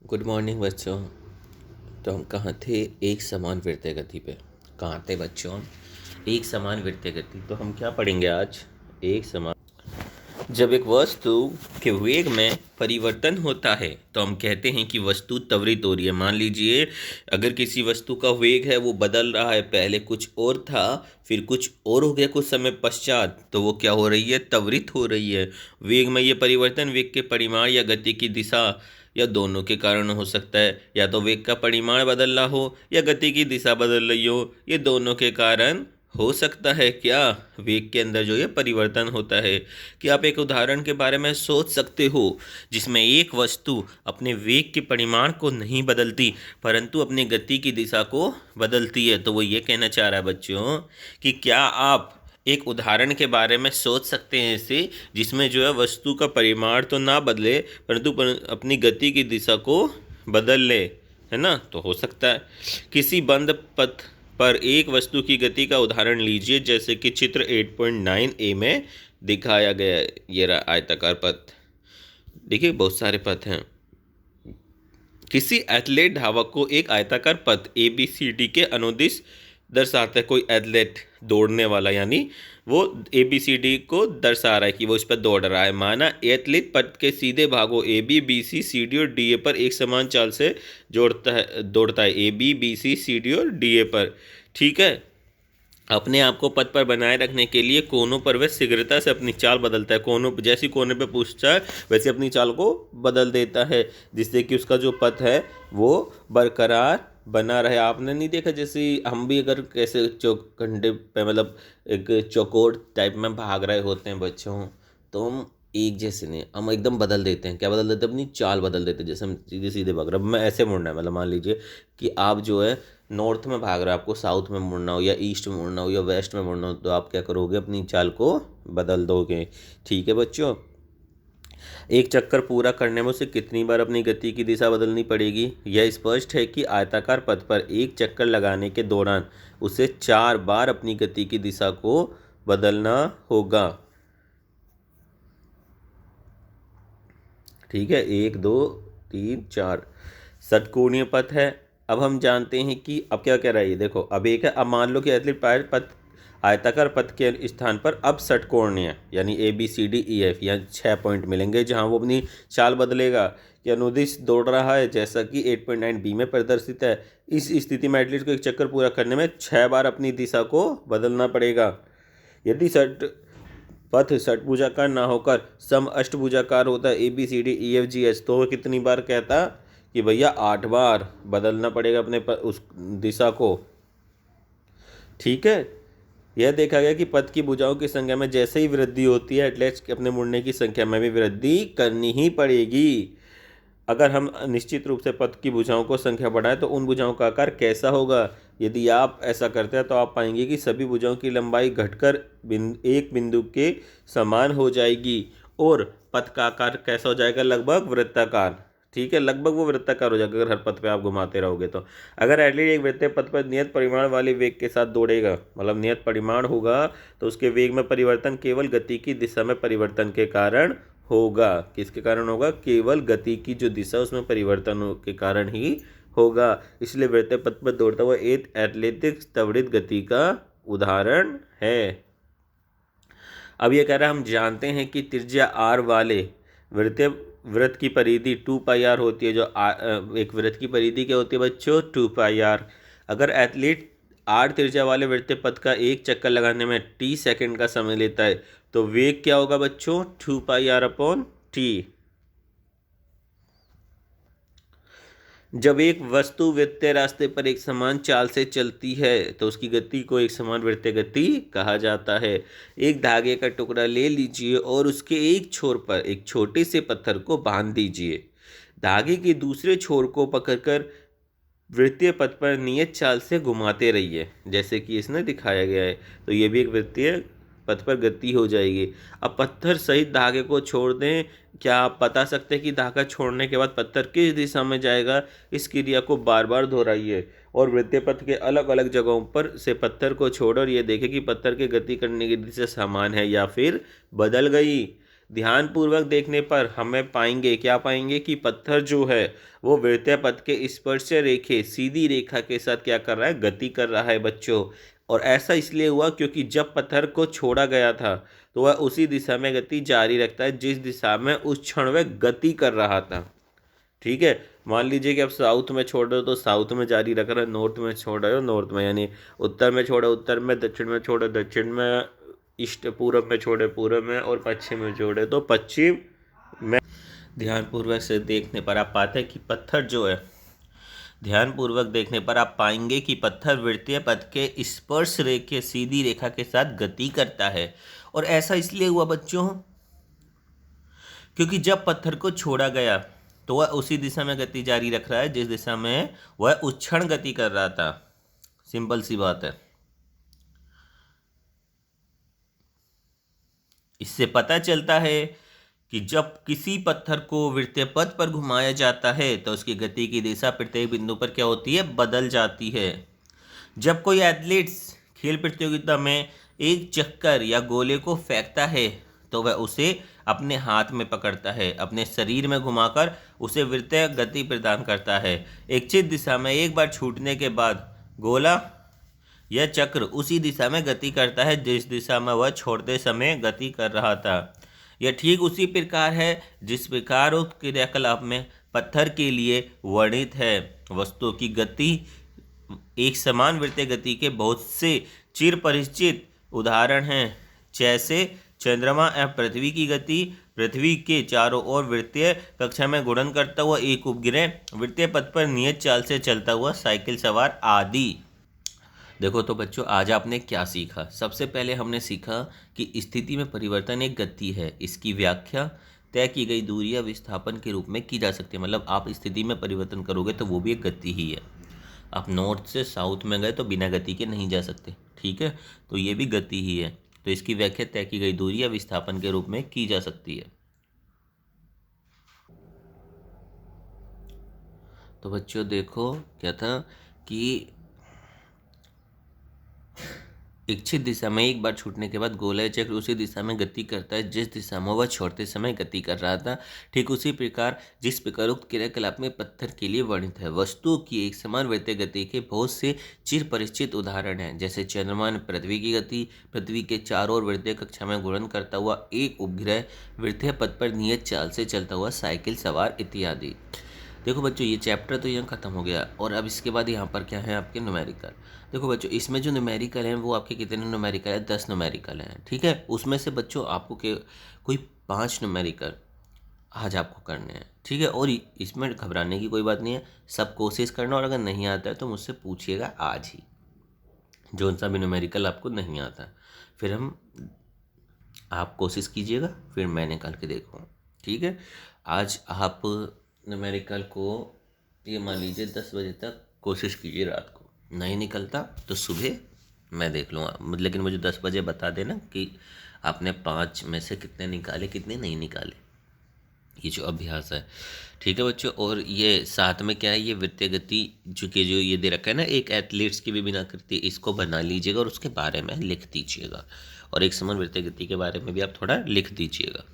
Good morning बच्चों। तो हम कहाँ थे? एक समान वृत्तीय गति पे। कहाँ थे बच्चों हम? एक समान वृत्तीय गति। तो हम क्या पढ़ेंगे आज? एक समान जब एक वस्तु के वेग में परिवर्तन होता है तो हम कहते हैं कि वस्तु त्वरित हो रही है। मान लीजिए अगर किसी वस्तु का वेग है वो बदल रहा है, पहले कुछ और था फिर कुछ और हो गया कुछ समय पश्चात, तो वो क्या हो रही है? त्वरित हो रही है। वेग में ये परिवर्तन वेग के परिमाण या गति की दिशा या दोनों के कारण हो सकता है। या तो वेग का परिमाण बदल रहा हो या गति की दिशा बदल रही हो, ये दोनों के कारण हो सकता है। क्या वेग के अंदर जो ये परिवर्तन होता है। कि आप एक उदाहरण के बारे में सोच सकते हो जिसमें एक वस्तु अपने वेग के परिमाण को नहीं बदलती परंतु अपनी गति की दिशा को बदलती है। तो वो ये कहना चाह रहा है बच्चों कि क्या आप एक उदाहरण के बारे में सोच सकते हैं ऐसे जिसमें जो है वस्तु का परिमाण तो ना बदले परंतु अपनी गति की दिशा को बदल ले, है ना? तो हो सकता है। किसी बंद पथ पर एक वस्तु की गति का उदाहरण लीजिए, जैसे कि चित्र 8.9 ए में दिखाया गया है। ये रहा आयताकार पथ। देखिए बहुत सारे पथ हैं। किसी एथलीट धावक को एक आयताकार पथ ABCD के अनुदिश दर्शाता है। कोई एथलीट दौड़ने वाला यानी वो ABCD को दर्शा रहा है कि वो इस पर दौड़ रहा है। माना एथलीट पथ के सीधे भागों AB BC CD और DA पर एक समान चाल से दौड़ता है। AB BC CD और DA पर, ठीक है। अपने आप को पथ पर बनाए रखने के लिए कोनों पर वह शीघ्रता से अपनी चाल बदलता है। कोनों जैसी कोने पे पूछता है वैसे अपनी चाल को बदल देता है जिससे कि उसका जो पथ है वो बरकरार बना रहे। आपने नहीं देखा जैसे हम भी अगर कैसे चौखंडे पे मतलब एक चौकोर टाइप में भाग रहे होते हैं बच्चों, तो हम एक जैसे नहीं, हम एकदम बदल देते हैं। क्या बदल देते हैं? अपनी चाल बदल देते हैं। जैसे हम सीधे सीधे भाग रहे हैं, मैं ऐसे मुड़ना है, मतलब मान लीजिए कि आप जो है नॉर्थ में भाग रहे हो, आपको साउथ में मुड़ना हो या ईस्ट में मुड़ना हो या वेस्ट में मुड़ना हो, तो आप क्या करोगे? अपनी चाल को बदल दोगे। ठीक है बच्चों। एक चक्कर पूरा करने में उसे कितनी बार अपनी गति की दिशा बदलनी पड़ेगी? यह स्पष्ट है कि आयताकार पथ पर एक चक्कर लगाने के दौरान उसे 4 बार अपनी गति की दिशा को बदलना होगा। ठीक है, 1 2 3 4 षटकोणीय पथ है। अब हम जानते हैं कि अब क्या कह रहा है ये देखो। अब एक है, अब मान लो कि एथलीट पथ आयताकार पथ के स्थान पर अब षटकोणीय यानी ABCDEF यहाँ 6 पॉइंट मिलेंगे जहाँ वो अपनी चाल बदलेगा कि अनुदिश दौड़ रहा है, जैसा कि 8.9B में प्रदर्शित है। इस स्थिति में एथलीट को एक चक्कर पूरा करने में 6 बार अपनी दिशा को बदलना पड़ेगा। यदि पथ षटभुजाकार ना होकर सम अष्टभुजाकार होता है ABCDEFGH, तो वो कितनी बार कहता कि भैया 8 बार बदलना पड़ेगा अपने उस दिशा को। ठीक है। यह देखा गया कि पथ की भुजाओं की संख्या में जैसे ही वृद्धि होती है एथलीट्स के अपने मुड़ने की संख्या में भी वृद्धि करनी ही पड़ेगी। अगर हम निश्चित रूप से पथ की भुजाओं को संख्या बढ़ाएं तो उन भुजाओं का आकार कैसा होगा? यदि आप ऐसा करते हैं तो आप पाएंगे कि सभी भुजाओं की लंबाई घटकर एक बिंदु के समान हो जाएगी और पथ का आकार कैसा हो जाएगा? लगभग वृत्ताकार। ठीक है, लगभग वो वृत्ताकार हो जाएगा अगर हर पथ पे आप घुमाते रहोगे तो। अगर एथलीट एक वृत्तीय पथ पर नियत परिमाण वाले वेग के साथ दौड़ेगा, मतलब नियत परिमाण होगा, तो उसके वेग में परिवर्तन केवल गति की दिशा में परिवर्तन के कारण होगा। किसके कारण होगा? केवल गति की जो दिशा उसमें परिवर्तन के कारण ही होगा। इसलिए वृत्तीय पथ पर दौड़ता हुआ एक एथलेटिक्स त्वरित गति का उदाहरण है। अब ये कह रहा है हम जानते हैं कि त्रिज्या r वाले वृत्तीय वृत्त की परिधि 2πr होती है। जो एक वृत्त की परिधि क्या होती है बच्चों? 2πr। अगर एथलीट r त्रिज्या वाले वृत्तीय पथ का एक चक्कर लगाने में t सेकंड का समय लेता है तो वेग क्या होगा बच्चों? 2πr/t। जब एक वस्तु वृत्तीय रास्ते पर एक समान चाल से चलती है तो उसकी गति को एक समान वृत्तीय गति कहा जाता है। एक धागे का टुकड़ा ले लीजिए और उसके एक छोर पर एक छोटे से पत्थर को बांध दीजिए। धागे के दूसरे छोर को पकड़कर वृत्तीय पथ पर नियत चाल से घुमाते रहिए, जैसे कि इसने दिखाया गया है। तो ये भी एक वृत्तीय पथ पर गति हो जाएगी। अब पत्थर सहित धागे को छोड़ दें। क्या आप बता सकते हैं कि धागा छोड़ने के बाद पत्थर किस दिशा में जाएगा? इस क्रिया को बार बार दोहराइए और वृत्तीय पथ के अलग अलग जगहों पर से पत्थर को छोड़ और ये देखें कि पत्थर के गति करने की दिशा समान है या फिर बदल गई। ध्यानपूर्वक देखने पर हमें पाएंगे, क्या पाएंगे कि पत्थर जो है वो वृत्तीय पथ के स्पर्श रेखे सीधी रेखा के साथ क्या कर रहा है, गति कर रहा है बच्चों। और ऐसा इसलिए हुआ क्योंकि जब पत्थर को छोड़ा गया था तो वह उसी दिशा में गति जारी रखता है जिस दिशा में उस क्षण वह गति कर रहा था। ठीक है, मान लीजिए कि आप साउथ में छोड़ रहे हो तो साउथ में जारी रख रहे हो, नॉर्थ में छोड़ रहे हो नॉर्थ में, यानी उत्तर में छोड़े उत्तर में, दक्षिण में छोड़े दक्षिण में, ईस्ट पूरब में छोड़े पूरब में, और पश्चिम में छोड़े तो पश्चिम में। ध्यानपूर्वक से देखने पर आप पाते हैं कि पत्थर जो है, ध्यानपूर्वक देखने पर आप पाएंगे कि पत्थर वृत्तीय पथ के स्पर्श रेखे सीधी रेखा के साथ गति करता है। और ऐसा इसलिए हुआ बच्चों क्योंकि जब पत्थर को छोड़ा गया तो वह उसी दिशा में गति जारी रख रहा है जिस दिशा में वह उस क्षण गति कर रहा था। सिंपल सी बात है। इससे पता चलता है कि जब किसी पत्थर को वृत्तीय पथ पर घुमाया जाता है तो उसकी गति की दिशा प्रत्येक बिंदु पर क्या होती है, बदल जाती है। जब कोई एथलीट्स खेल प्रतियोगिता में एक चक्कर या गोले को फेंकता है तो वह उसे अपने हाथ में पकड़ता है, अपने शरीर में घुमाकर उसे वृत्तीय गति प्रदान करता है। इच्छित दिशा में एक बार छूटने के बाद गोला यह चक्र उसी दिशा में गति करता है जिस दिशा में वह छोड़ते समय गति कर रहा था। यह ठीक उसी प्रकार है जिस प्रकार उक्त क्रियाकलाप में पत्थर के लिए वर्णित है। वस्तु की गति एक समान वृत्तीय गति के बहुत से चिर परिचित उदाहरण हैं, जैसे चंद्रमा एवं पृथ्वी की गति, पृथ्वी के चारों ओर वृत्तीय कक्षा में घूर्णन करता हुआ एक उपग्रह, वृत्तीय पथ पर नियत चाल से चलता हुआ साइकिल सवार आदि। देखो तो बच्चों, आज आपने क्या सीखा। सबसे पहले हमने सीखा कि स्थिति में परिवर्तन एक गति है। इसकी व्याख्या तय की गई दूरी या विस्थापन के रूप में की जा सकती है। मतलब आप स्थिति में परिवर्तन करोगे तो वो भी एक गति ही है। आप नॉर्थ से साउथ में गए तो बिना गति के नहीं जा सकते, ठीक है, तो ये भी गति ही है। तो इसकी व्याख्या तय की गई दूरी या विस्थापन के रूप में की जा सकती है। तो बच्चों देखो क्या था कि इच्छित दिशा में एक बार छूटने के बाद गोला चक्र उसी दिशा में गति करता है जिस दिशा में वह छोड़ते समय गति कर रहा था। ठीक उसी प्रकार जिस प्रकार उक्त क्रियाकलाप में पत्थर के लिए वर्णित है। वस्तु की एक समान वृत्तीय गति के बहुत से चिर परिचित उदाहरण हैं, जैसे चंद्रमा ने पृथ्वी की गति, पृथ्वी के चारों ओर वृत्तीय कक्षा में घूर्णन करता हुआ एक उपग्रह, वृत्तीय पथ पर नियत चाल से चलता हुआ साइकिल सवार इत्यादि। देखो बच्चों, ये चैप्टर तो यहाँ ख़त्म हो गया और अब इसके बाद यहाँ पर क्या है आपके न्यूमेरिकल। देखो बच्चों, इसमें जो न्यूमेरिकल हैं वो आपके कितने न्यूमेरिकल है, 10 न्यूमेरिकल हैं, ठीक है। उसमें से बच्चों आपको कोई 5 न्यूमेरिकल आज आपको करने हैं, ठीक है। और इसमें घबराने की कोई बात नहीं है, सब कोशिश करना, और अगर नहीं आता है तो मुझसे पूछिएगा आज ही, जो सा भी न्यूमेरिकल आपको नहीं आता फिर आप कोशिश कीजिएगा, फिर मैं निकाल के देखूँ, ठीक है। आज आप न्यूमेरिकल को ये मान लीजिए 10 बजे तक कोशिश कीजिए, रात को नहीं निकलता तो सुबह मैं देख लूँगा, लेकिन मुझे 10 बजे बता देना कि आपने 5 में से कितने निकाले कितने नहीं निकाले, ये जो अभ्यास है, ठीक है बच्चों। और ये साथ में क्या है, ये वृत्तीय गति जो ये दे रखा है ना, एक एथलीट्स की भी बिना करती, इसको बना लीजिएगा और उसके बारे में लिख दीजिएगा, और एक समान वृत्तीय गति के बारे में भी आप थोड़ा लिख दीजिएगा।